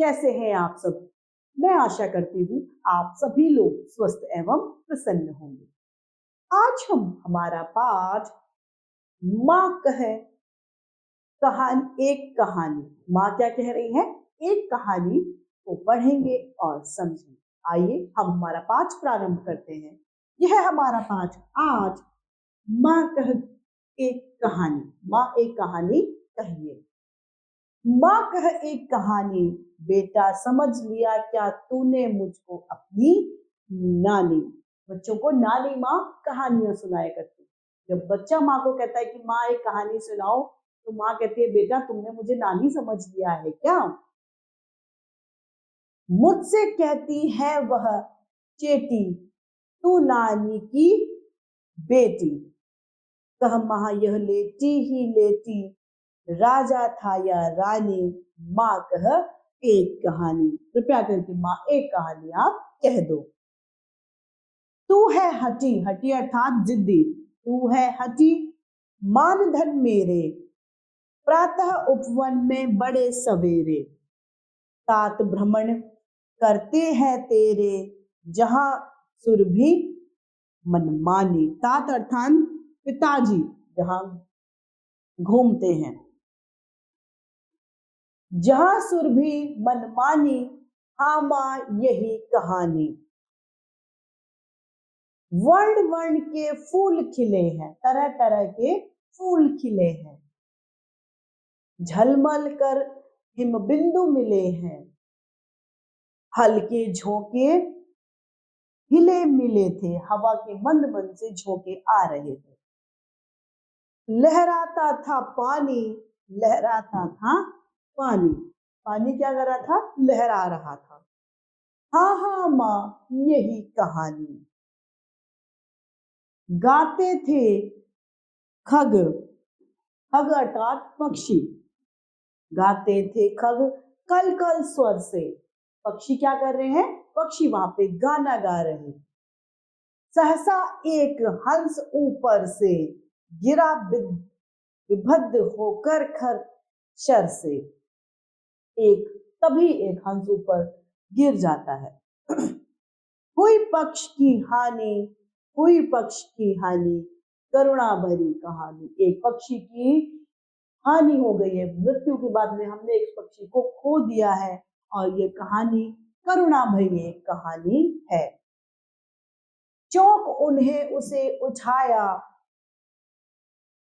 कैसे हैं आप सब? मैं आशा करती हूँ आप सभी लोग स्वस्थ एवं प्रसन्न होंगे। आज हम हमारा पाठ माँ कहे कहानी एक कहानी, माँ क्या कह रही है, एक कहानी को पढ़ेंगे और समझेंगे। आइए हम हमारा पाठ प्रारंभ करते हैं। यह है हमारा पाठ आज माँ कह एक कहानी। माँ एक कहानी कहिए। माँ कह एक कहानी, बेटा समझ लिया क्या तूने मुझको अपनी नानी। बच्चों को नानी माँ कहानियां सुनाया करती। जब बच्चा माँ को कहता है कि माँ एक कहानी सुनाओ, तो माँ कहती है बेटा तुमने मुझे नानी समझ लिया है क्या? मुझसे कहती है वह चेटी, तू नानी की बेटी। कह माँ यह लेटी ही लेटी, राजा था या रानी, माँ कह एक कहानी। कृपया करके माँ एक कहानी आप कह दो। तू है हटी, हटी अर्थात जिद्दी, तू है हटी मानधन मेरे, प्रातः उपवन में बड़े सवेरे, तात भ्रमण करते हैं तेरे, जहां सुरभि मनमानी। तात अर्थात पिताजी जहां घूमते हैं, जहां सुरभि मनमानी, हाँ माँ यही कहानी। वर्ण वर्ण के फूल खिले हैं, तरह तरह के फूल खिले हैं, झलमल कर हिमबिंदु मिले हैं, हल्के झोंके हिले मिले थे, हवा के मंद मंद से झोंके आ रहे थे। लहराता था पानी, लहराता था पानी, पानी क्या कर रहा था, लहरा रहा था। हाँ हाँ माँ यही कहानी। गाते थे खग, खग अर्थात पक्षी, गाते थे खग कल कल स्वर से। पक्षी क्या कर रहे हैं, पक्षी वहां पे गाना गा रहे हैं। सहसा एक हंस ऊपर से गिरा विभद्द होकर खर शर से। तभी एक हंस ऊपर गिर जाता है। हुई पक्ष की हानि, हुई पक्ष की हानि, करुणा भरी कहानी। एक पक्षी की हानि हो गई है, मृत्यु के बाद में हमने एक पक्षी को खो दिया है, और ये कहानी करुणा भरी एक कहानी है। चौंक उन्हें उसे उठाया,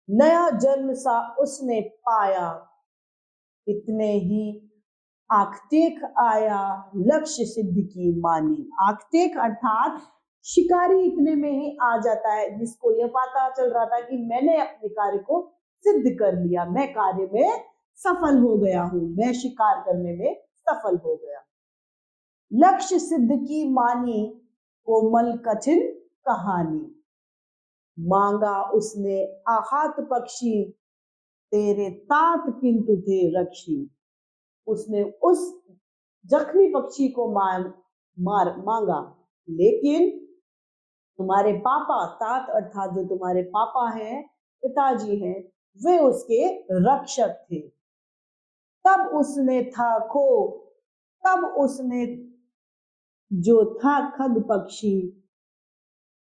नया जन्म सा उसने पाया, इतने ही आखटेक आया, लक्ष्य सिद्ध की मानी। आखटेक अर्थात शिकारी इतने में ही आ जाता है, जिसको यह पता चल रहा था कि मैंने अपने कार्य को सिद्ध कर लिया, मैं कार्य में सफल हो गया हूं, मैं शिकार करने में सफल हो गया। लक्ष्य सिद्ध की मानी, कोमल कठिन कहानी, मांगा उसने आहत पक्षी, तेरे तात किंतु थे रक्षी। उसने उस जख्मी पक्षी को मांगा, लेकिन तुम्हारे पापा, तात अर्थात जो तुम्हारे पापा हैं, पिताजी हैं, वे उसके रक्षक थे। तब उसने था खो, तब उसने जो था खग पक्षी,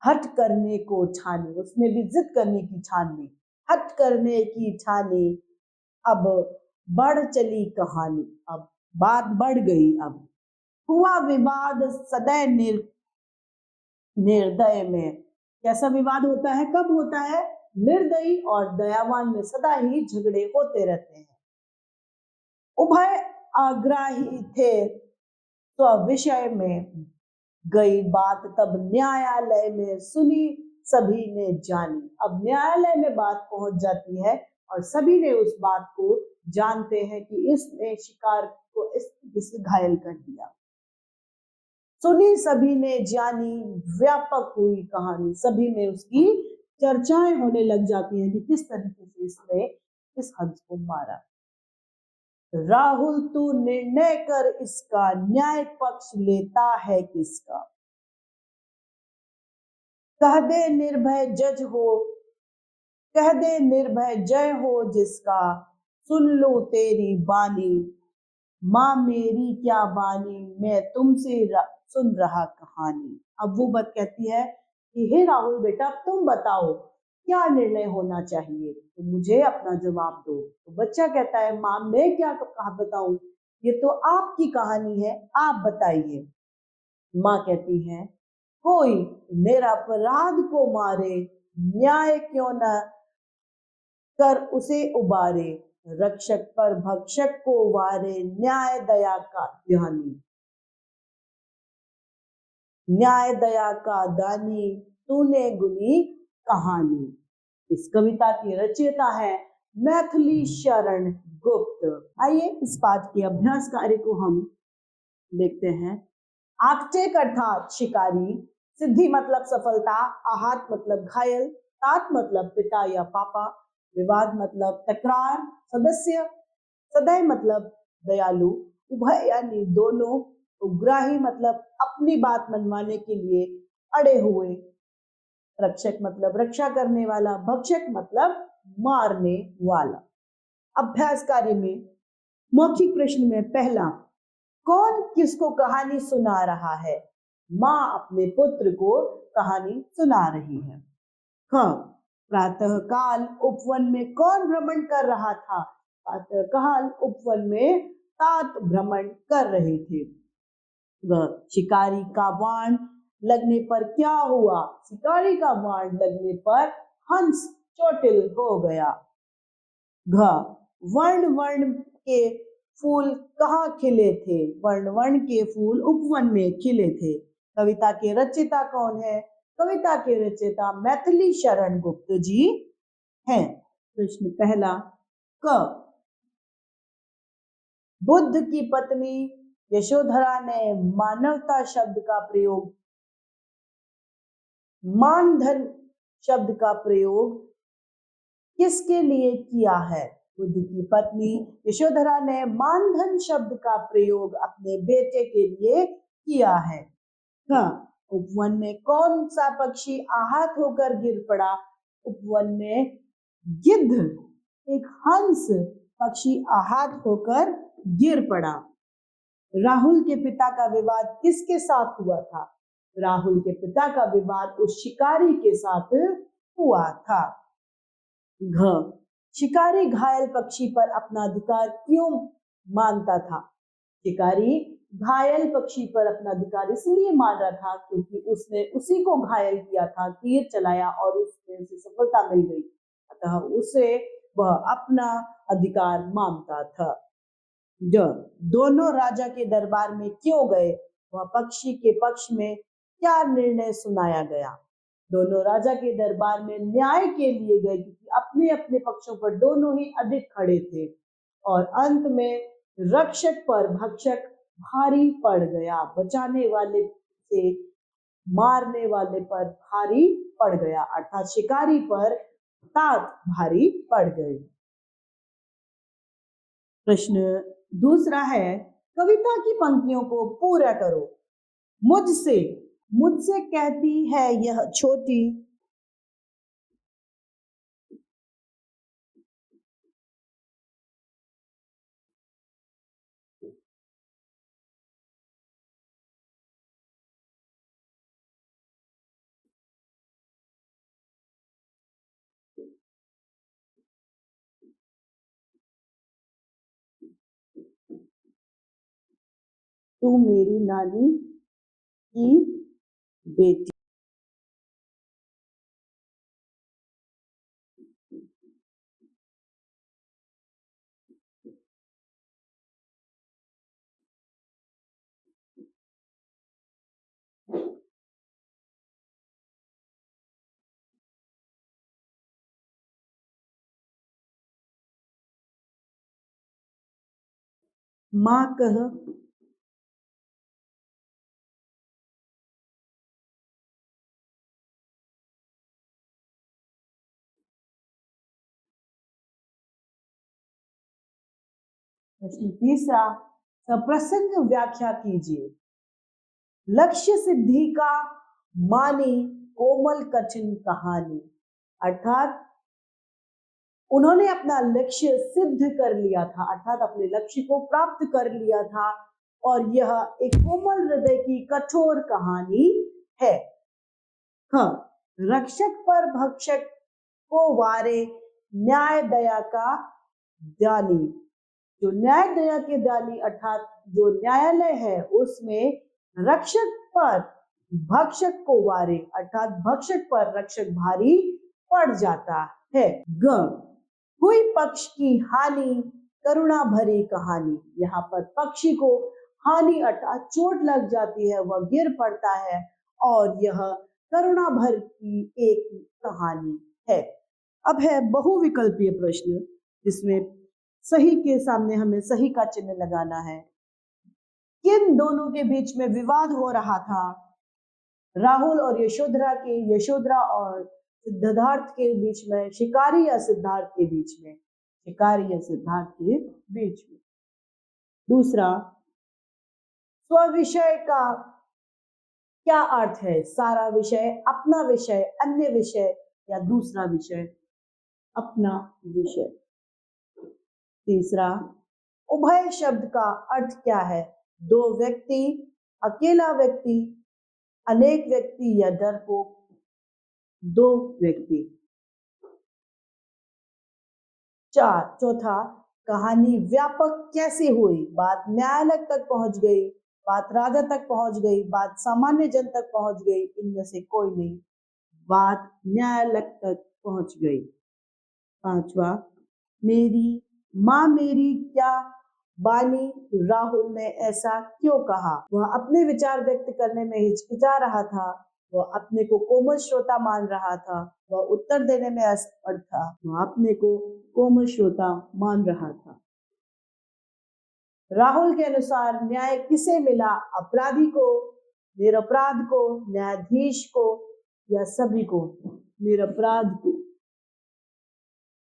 हट करने को ठानी। उसने भी जिद करने की ठान ली, हट करने की ठानी। अब बढ़ चली कहानी, अब बात बढ़ गई। अब हुआ विवाद सदैव निर्दय में। कैसा विवाद होता है, कब होता है, निर्दयी और दयावान में सदा ही झगड़े होते रहते हैं। उभय आग्राही थे तो विषय में, गई बात तब न्यायालय में, सुनी सभी ने जानी। अब न्यायालय में बात पहुंच जाती है और सभी ने उस बात को जानते हैं कि इसने शिकार को इस घायल कर दिया। सुनी सभी ने जानी, व्यापक हुई कहानी, सभी में उसकी चर्चाएं होने लग जाती हैं कि किस तरीके से इसने इस हंस को मारा। राहुल तू निर्णय कर इसका, न्याय पक्ष लेता है किसका। कह दे निर्भय जज हो, कह दे निर्भय जय हो जिसका, सुन लो तेरी बानी, माँ मेरी क्या बानी, मैं तुमसे सुन रहा कहानी। अब वो बात कहती है कि हे राहुल बेटा, तुम बताओ क्या निर्णय होना चाहिए, तो मुझे अपना जवाब दो। तो बच्चा कहता है माँ मैं क्या कहा बताऊं, ये तो आपकी कहानी है, आप बताइए। माँ कहती है कोई निरपराध को मारे, न्याय क्यों न कर उसे उबारे, रक्षक पर भक्षक को वारे, न्याय दया का ध्यानी, न्याय दया का दानी, तूने गुनी कहानी। इस कविता की रचयिता है मैथिली शरण गुप्त। आइए इस पाठ के अभ्यास कार्य को हम देखते हैं। आक्टेक अर्थात शिकारी, सिद्धि मतलब सफलता, आहत मतलब घायल, तात मतलब पिता या पापा, विवाद मतलब तकरार, सदस्य, सदैव मतलब दयालु, उभय यानी दोनों, उग्राही मतलब अपनी बात मनवाने के लिए अड़े हुए, रक्षक मतलब रक्षा करने वाला, भक्षक मतलब मारने वाला। अभ्यास कार्य में मौखिक प्रश्न में पहला, कौन किसको कहानी सुना रहा है? माँ अपने पुत्र को कहानी सुना रही है। हाँ, प्रातः काल उपवन में कौन भ्रमण कर रहा था? प्रातः काल उपवन में तात भ्रमण कर रहे थे। वह शिकारी का बाण लगने पर क्या हुआ? शिकारी का बाण लगने पर हंस चोटिल हो गया। घ, वर्ण वर्ण के फूल कहाँ खिले थे? वर्ण वर्ण के फूल उपवन में खिले थे। कविता के रचयिता कौन है? कविता के रचयिता मैथिली शरण गुप्त जी हैं। प्रश्न पहला, क, बुद्ध की पत्नी यशोधरा ने मानवता शब्द का प्रयोग, मानधन शब्द का प्रयोग किसके लिए किया है? बुद्ध की पत्नी यशोधरा ने मानधन शब्द का प्रयोग अपने बेटे के लिए किया है। हाँ, उपवन में कौन सा पक्षी आहत होकर गिर पड़ा? उपवन में गिद्ध, एक हंस पक्षी आहत होकर गिर पड़ा। राहुल के पिता का विवाद किसके साथ हुआ था? राहुल के पिता का विवाद उस शिकारी के साथ हुआ था। घ, शिकारी घायल पक्षी पर अपना अधिकार क्यों मानता था? शिकारी घायल पक्षी पर अपना अधिकार इसलिए मान रहा था क्योंकि उसने उसी को घायल किया था, तीर चलाया और उसमें उसे सफलता मिल गई, अतः उसे वह अपना अधिकार मानता था। ज, दोनों राजा के दरबार में क्यों गए? वह पक्षी के पक्ष में क्या निर्णय सुनाया गया? दोनों राजा के दरबार में न्याय के लिए गए क्योंकि अपने अपने पक्षों पर दोनों ही अधिक खड़े थे। और अंत में रक्षक पर भक्षक भारी पड़ गया, बचाने वाले से मारने वाले पर भारी पड़ गया, अर्थात शिकारी पर तात भारी पड़ गए। प्रश्न दूसरा है, कविता की पंक्तियों को पूरा करो। मुझसे, मुझसे कहती है यह छोटी, तू मेरी नानी की बेटी। माँ कह, प्रश्न तीसरा, सप्रसंग व्याख्या कीजिए। लक्ष्य सिद्धि का मानी कोमल कठिन कहानी, अर्थात उन्होंने अपना लक्ष्य सिद्ध कर लिया था, अर्थात अपने लक्ष्य को प्राप्त कर लिया था। और यह एक कोमल हृदय की कठोर कहानी है। हाँ, रक्षक पर भक्षक को वारे, न्याय दया का दानी। जो न्याय दया के दानी अर्थात जो न्यायालय है उसमें रक्षक पर भक्षक को वारे, अर्थात भक्षक पर रक्षक भारी पड़ जाता है। ग, हुई पक्ष की हानि, करुणा भरी कहानी। यहाँ पर पक्षी को हानि अर्थात चोट लग जाती है, वह गिर पड़ता है और यह करुणा भर की एक कहानी है। अब है बहुविकल्पीय प्रश्न, जिसमें सही के सामने हमें सही का चिन्ह लगाना है। किन दोनों के बीच में विवाद हो रहा था? राहुल और यशोधरा के, यशोधरा और सिद्धार्थ के बीच में, शिकारी या सिद्धार्थ के बीच में? शिकारी या सिद्धार्थ के बीच में। दूसरा, स्वविषय का क्या अर्थ है? सारा विषय, अपना विषय, अन्य विषय या दूसरा विषय? अपना विषय। तीसरा, उभय शब्द का अर्थ क्या है? दो व्यक्ति, अकेला व्यक्ति, अनेक व्यक्ति या डरपोक? दो व्यक्ति। चौथा, कहानी व्यापक कैसे हुई? बात न्यायालय तक पहुंच गई, बात राजा तक पहुंच गई, बात सामान्य जन तक पहुंच गई? इनमें से कोई नहीं, बात न्यायालय तक पहुंच गई। पांचवा, मेरी माँ मेरी क्या बानी, राहुल ने ऐसा क्यों कहा? वह अपने विचार व्यक्त करने में हिचकिचा रहा था, वह अपने को कोमल श्रोता मान रहा था, वह उत्तर देने में असमर्थ था, वह अपने को कोमल श्रोता मान रहा था। राहुल के अनुसार न्याय किसे मिला? अपराधी को, निरपराध को, न्यायाधीश को या सभी को? निरपराध को।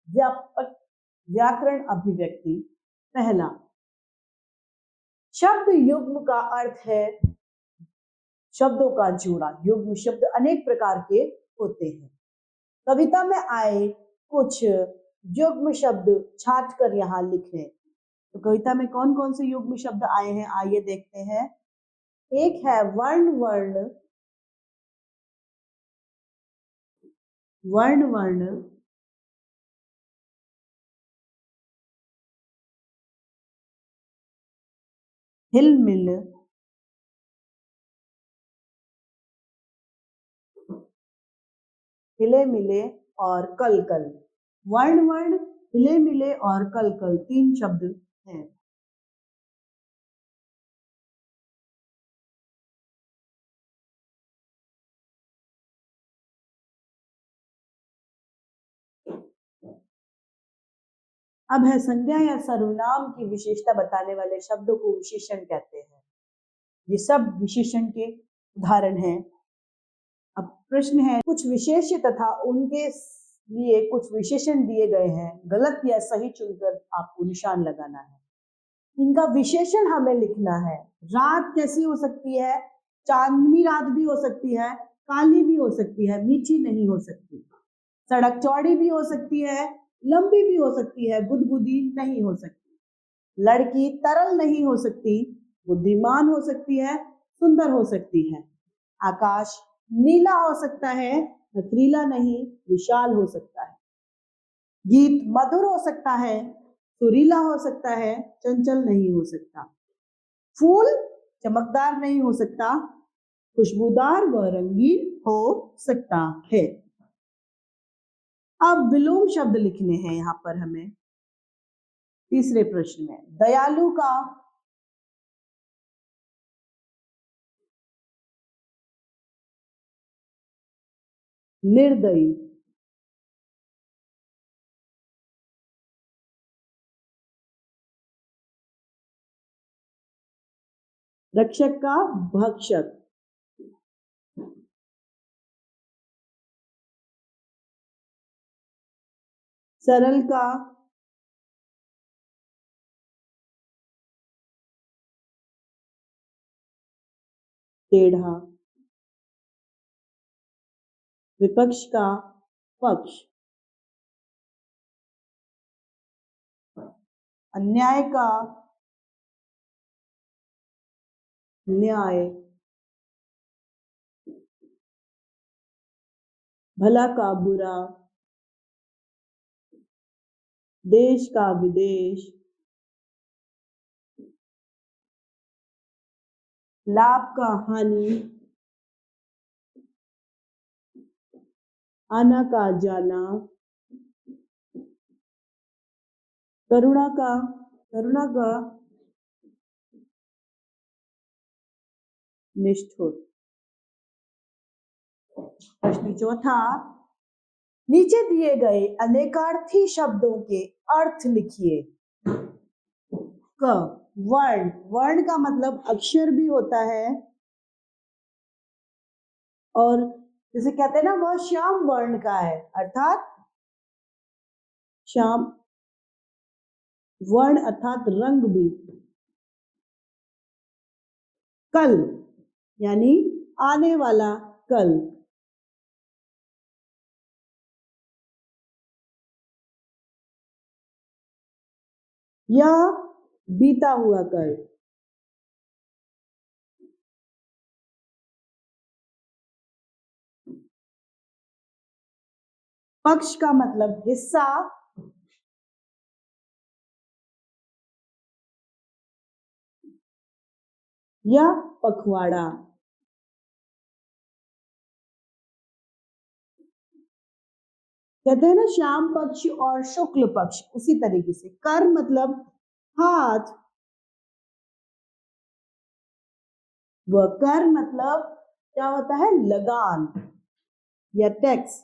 व्यापक व्याकरण अभिव्यक्ति। पहला, शब्द युग्म का अर्थ है शब्दों का जोड़ा। युग्म शब्द अनेक प्रकार के होते हैं। कविता में आए कुछ युग्म शब्द छाट कर यहाँ लिखें। तो कविता में कौन कौन से युग्म शब्द आए हैं, आइए देखते हैं। एक है वर्ण वर्ण, वर्ण वर्ण, हिल मिल, हिले मिले और कल कल। वर्ण वर्ण, हिले मिले और कल कल, तीन शब्द हैं। अब है संज्ञा या सर्वनाम की विशेषता बताने वाले शब्दों को विशेषण कहते हैं। ये सब विशेषण के उदाहरण हैं। अब प्रश्न है, कुछ विशेष्य तथा उनके लिए कुछ विशेषण दिए गए हैं, गलत या सही चुनकर आपको निशान लगाना है। इनका विशेषण हमें लिखना है। रात कैसी हो सकती है? चांदनी रात भी हो सकती है, काली भी हो सकती है, मीठी नहीं हो सकती। सड़क चौड़ी भी हो सकती है, लंबी भी हो सकती है, गुदगुदी नहीं हो सकती। लड़की तरल नहीं हो सकती, बुद्धिमान हो सकती है, सुंदर हो सकती है। आकाश नीला हो सकता है, पथरीला नहीं, विशाल हो सकता है। गीत मधुर हो सकता है, सुरीला हो सकता है, चंचल नहीं हो सकता। फूल चमकदार नहीं हो सकता, खुशबूदार व रंगीन हो सकता है। अब विलोम शब्द लिखने हैं यहाँ पर हमें। तीसरे प्रश्न में, दयालु का निर्दयी, रक्षक का भक्षक, सरल का टेढ़ा, विपक्ष का पक्ष, अन्याय का न्याय, भला का बुरा, देश का विदेश, लाभ का हानि, आना का जाना, करुणा का निष्ठुर। प्रश्न चौथा, नीचे दिए गए अनेकार्थी शब्दों के अर्थ लिखिए। क, वर्ण, वर्ण का मतलब अक्षर भी होता है, और जैसे कहते हैं ना वह श्याम वर्ण का है, अर्थात श्याम वर्ण अर्थात रंग भी। कल यानी आने वाला कल। या बीता हुआ कल। पक्ष का मतलब हिस्सा, या पखवाड़ा। कहते हैं ना श्याम पक्ष और शुक्ल पक्ष, उसी तरीके से कर मतलब हाथ, व कर मतलब क्या होता है, लगान या टैक्स।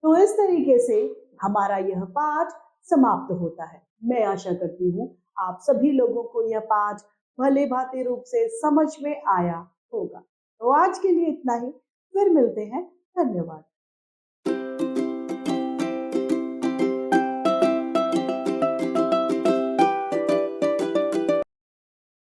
तो इस तरीके से हमारा यह पाठ समाप्त होता है। मैं आशा करती हूँ आप सभी लोगों को यह पाठ भले भांति रूप से समझ में आया होगा। तो आज के लिए इतना ही, फिर मिलते हैं। धन्यवाद।